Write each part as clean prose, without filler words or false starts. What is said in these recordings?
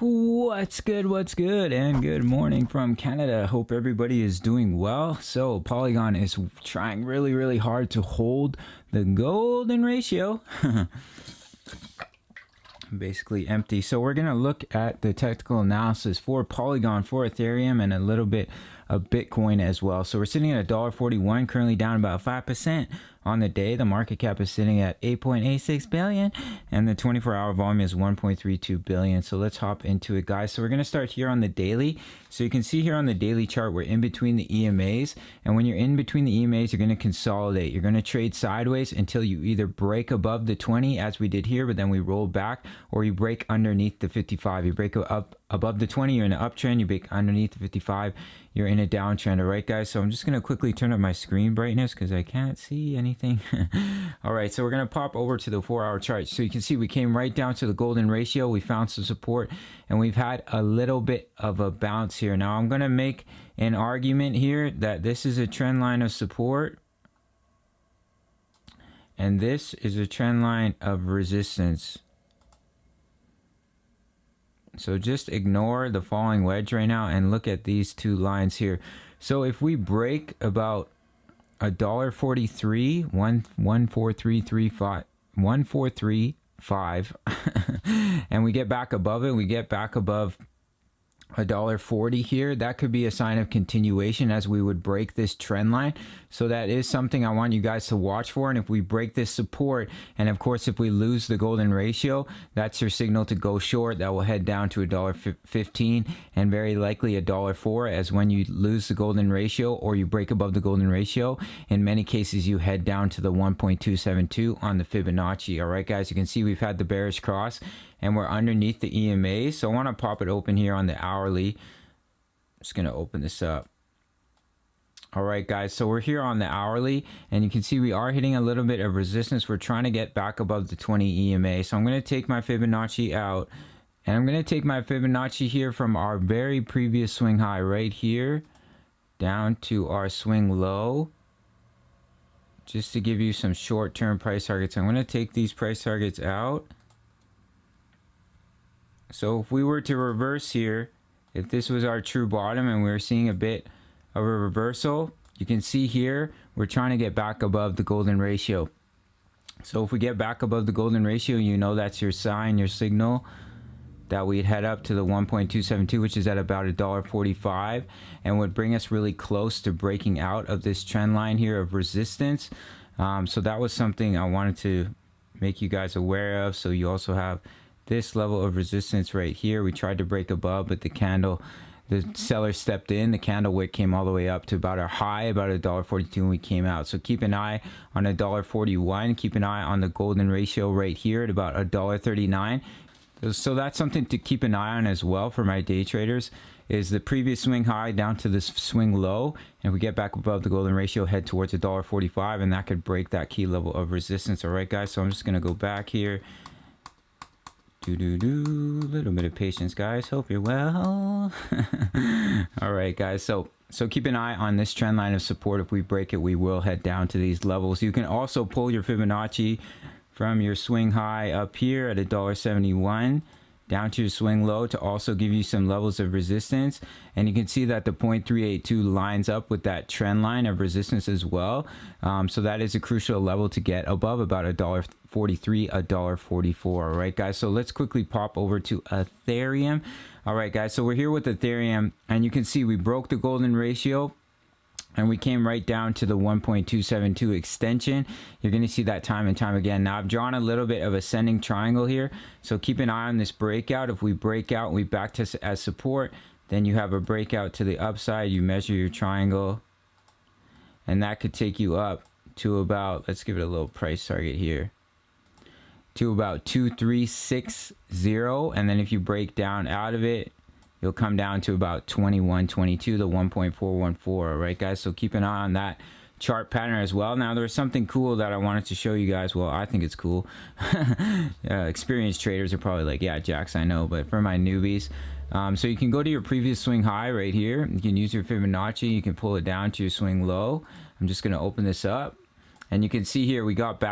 What's good, and good morning from Canada. Hope everybody is doing well. So Polygon is trying really hard to hold the golden ratio. Basically empty. So we're going to look at the technical analysis for Polygon, for Ethereum, and a little bit of Bitcoin as well. So we're sitting at $1.41, currently down about 5% on the day. The market cap is sitting at 8.86 billion, and the 24-hour volume is 1.32 billion. So let's hop into it, guys. So we're going to start here on the daily. So you can see here on the daily chart, we're in between the EMAs, and when you're in between the EMAs, you're going to consolidate. You're going to trade sideways until you either break above the 20, as we did here, but then we roll back, or you break underneath the 55. You break up above the 20, you're in an uptrend. You break underneath the 55, you're in a downtrend. All right, guys, so I'm just going to quickly turn up my screen brightness because I can't see anything. All right, so we're going to pop over to the 4-hour chart. So you can see we came right down to the golden ratio. We found some support, and we've had a little bit of a bounce here. Now I'm going to make an argument here that this is a trend line of support, and this is a trend line of resistance. So just ignore the falling wedge right now and look at these two lines here. So if we break about $1.43, 14335, and we get back above it, we get back above $1.40 here, that could be a sign of continuation as we would break this trend line. So that is something I want you guys to watch for. And if we break this support, and of course if we lose the golden ratio, that's your signal to go short. That will head down to $1.15 and very likely $1.04, as when you lose the golden ratio or you break above the golden ratio, in many cases you head down to the 1.272 on the Fibonacci. All right, guys, you can see we've had the bearish cross and we're underneath the EMA. So I want to pop it open here on the hourly. Just going to open this up. All right, guys, so we're here on the hourly, and you can see we are hitting a little bit of resistance. We're trying to get back above the 20 EMA. So I'm going to take my Fibonacci out, and I'm going to take my Fibonacci here from our very previous swing high right here down to our swing low, just to give you some short-term price targets. I'm going to take these price targets out. So if we were to reverse here, if this was our true bottom and we were seeing a bit of a reversal, you can see here we're trying to get back above the golden ratio. So if we get back above the golden ratio, you know that's your sign, your signal that we'd head up to the 1.272, which is at about $1.45, and would bring us really close to breaking out of this trend line here of resistance. So that was something I wanted to make you guys aware of. So you also have this level of resistance right here. We tried to break above, but the seller stepped in. The candle wick came all the way up to about a high, about $1.42, when we came out. So keep an eye on $1.41. Keep an eye on the golden ratio right here at about $1.39. So that's something to keep an eye on as well for my day traders, is the previous swing high down to this swing low. And if we get back above the golden ratio, head towards $1.45, and that could break that key level of resistance. All right, guys, so I'm just going to go back here. Little bit of patience, guys. Hope you're well. All right, guys. So keep an eye on this trend line of support. If we break it, we will head down to these levels. You can also pull your Fibonacci from your swing high up here at $1.71 down to your swing low to also give you some levels of resistance. And you can see that the 0.382 lines up with that trend line of resistance as well. So that is a crucial level to get above, about $1.43, $1.44. All right, guys, so let's quickly pop over to Ethereum. All right, guys, so we're here with Ethereum, and you can see we broke the golden ratio, and we came right down to the 1.272 extension. You're going to see that time and time again. Now I've drawn a little bit of ascending triangle here, so keep an eye on this breakout. If we break out, we back test as support, then you have a breakout to the upside. You measure your triangle, and that could take you up to about, let's give it a little price target here, to about 2360. And then if you break down out of it, you'll come down to about 2122, the 1.414. All right, guys, so keep an eye on that chart pattern as well. Now there's something cool that I wanted to show you guys. Well, I think it's cool. Experienced traders are probably like, yeah, Jax, I know, but for my newbies, so you can go to your previous swing high right here. You can use your Fibonacci. You can pull it down to your swing low. I'm just going to open this up, And you can see here we got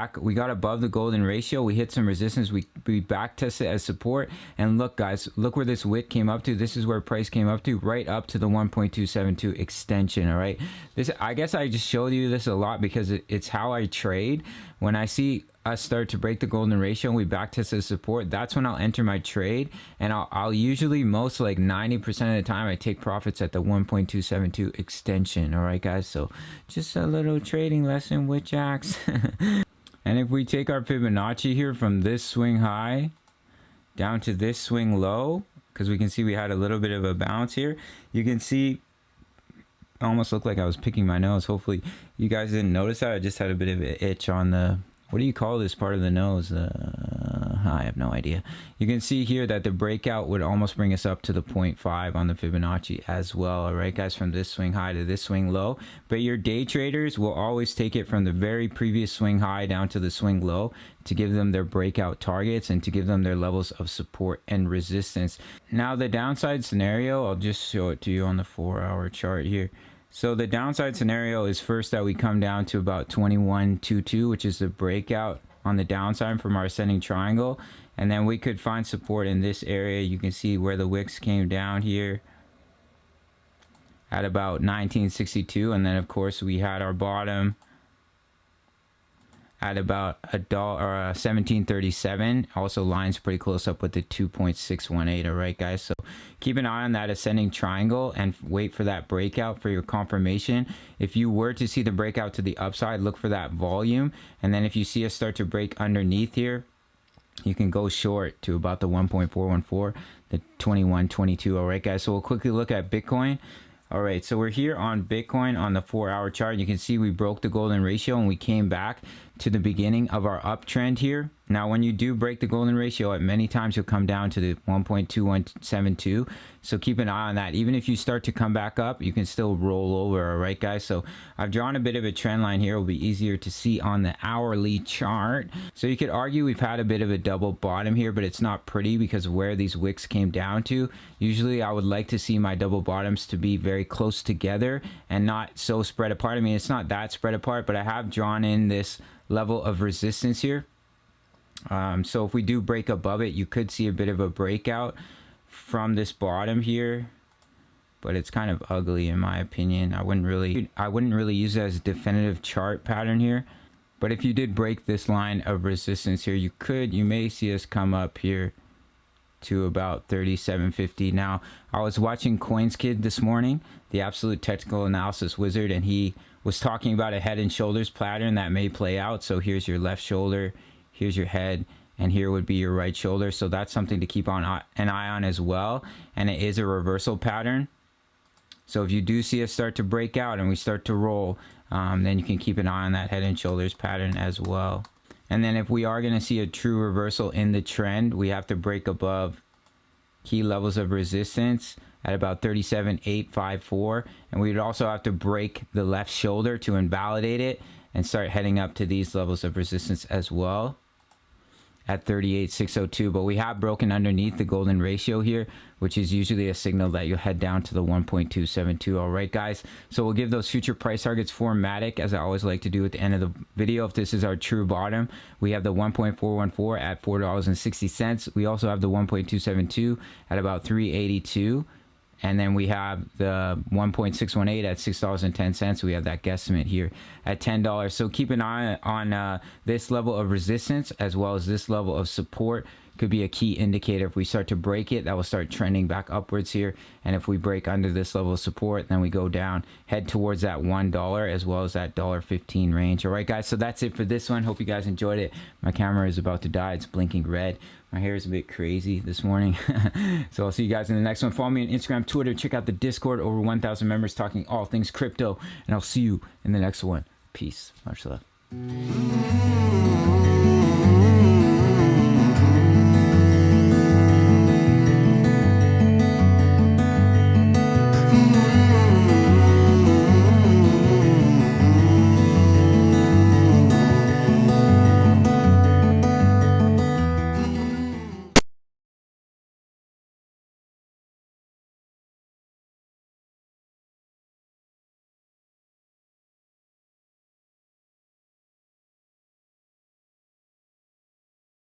above the golden ratio, we hit some resistance, we back tested as support, and look guys, look where this wick came up to. This is where price came up to, right up to the 1.272 extension. All right, this, I guess I just showed you this a lot because it's how I trade. When I see us start to break the golden ratio and we back test the support, that's when I'll enter my trade, and I'll usually, most like 90% of the time, I take profits at the 1.272 extension. All right guys, so just a little trading lesson with Jax. And if we take our Fibonacci here from this swing high down to this swing low, because we can see we had a little bit of a bounce here, you can see almost looked like I was picking my nose. Hopefully you guys didn't notice that. I just had a bit of an itch on the, what do you call this part of the nose? I have no idea. You can see here that the breakout would almost bring us up to the 0.5 on the Fibonacci as well. All right, guys, from this swing high to this swing low. But your day traders will always take it from the very previous swing high down to the swing low to give them their breakout targets and to give them their levels of support and resistance. Now, the downside scenario, I'll just show it to you on the 4-hour chart here. So the downside scenario is first that we come down to about 21.22, which is the breakout on the downside from our ascending triangle, and then we could find support in this area. You can see where the wicks came down here at about 1962, and then of course we had our bottom at about $17.37. Also lines pretty close up with the 2.618. all right guys, so keep an eye on that ascending triangle and wait for that breakout for your confirmation. If you were to see the breakout to the upside, look for that volume, and then if you see us start to break underneath here, you can go short to about the 1.414, the 21.22. all right guys, so we'll quickly look at Bitcoin. All right, so we're here on Bitcoin on the 4-hour chart. You can see we broke the golden ratio and we came back to the beginning of our uptrend here. Now, when you do break the golden ratio, at many times you'll come down to the 1.2172. So keep an eye on that. Even if you start to come back up, you can still roll over. All right, guys. So I've drawn a bit of a trend line here. It'll be easier to see on the hourly chart. So you could argue we've had a bit of a double bottom here, but it's not pretty because of where these wicks came down to. Usually I would like to see my double bottoms to be very close together and not so spread apart. I mean, it's not that spread apart, but I have drawn in this level of resistance here. So if we do break above it, you could see a bit of a breakout from this bottom here, but it's kind of ugly in my opinion. I wouldn't really use it as a definitive chart pattern here. But if you did break this line of resistance here, you may see us come up here to about 37.50. Now, I was watching Coins Kid this morning, the absolute technical analysis wizard, and he was talking about a head and shoulders pattern that may play out. So here's your left shoulder, here's your head, and here would be your right shoulder. So that's something to keep an eye on as well. And it is a reversal pattern. So if you do see us start to break out and we start to roll, then you can keep an eye on that head and shoulders pattern as well. And then if we are going to see a true reversal in the trend, we have to break above key levels of resistance at about 37.854, and we would also have to break the left shoulder to invalidate it and start heading up to these levels of resistance as well at 38.602. But we have broken underneath the golden ratio here, which is usually a signal that you'll head down to the 1.272. all right guys, so we'll give those future price targets for Matic, as I always like to do at the end of the video. If this is our true bottom, we have the 1.414 at $4.60. We also have the 1.272 at about $3.82. And then we have the 1.618 at $6.10. We have that guesstimate here at $10. So keep an eye on this level of resistance as well as this level of support. Could be a key indicator. If we start to break it, that will start trending back upwards here. And if we break under this level of support, then we go down, head towards that $1 as well as that $1.15 range. All right, guys, so that's it for this one. Hope you guys enjoyed it. My camera is about to die. It's blinking red. My hair is a bit crazy this morning. So I'll see you guys in the next one. Follow me on Instagram, Twitter. Check out the Discord. Over 1,000 members talking all things crypto. And I'll see you in the next one. Peace. Much love.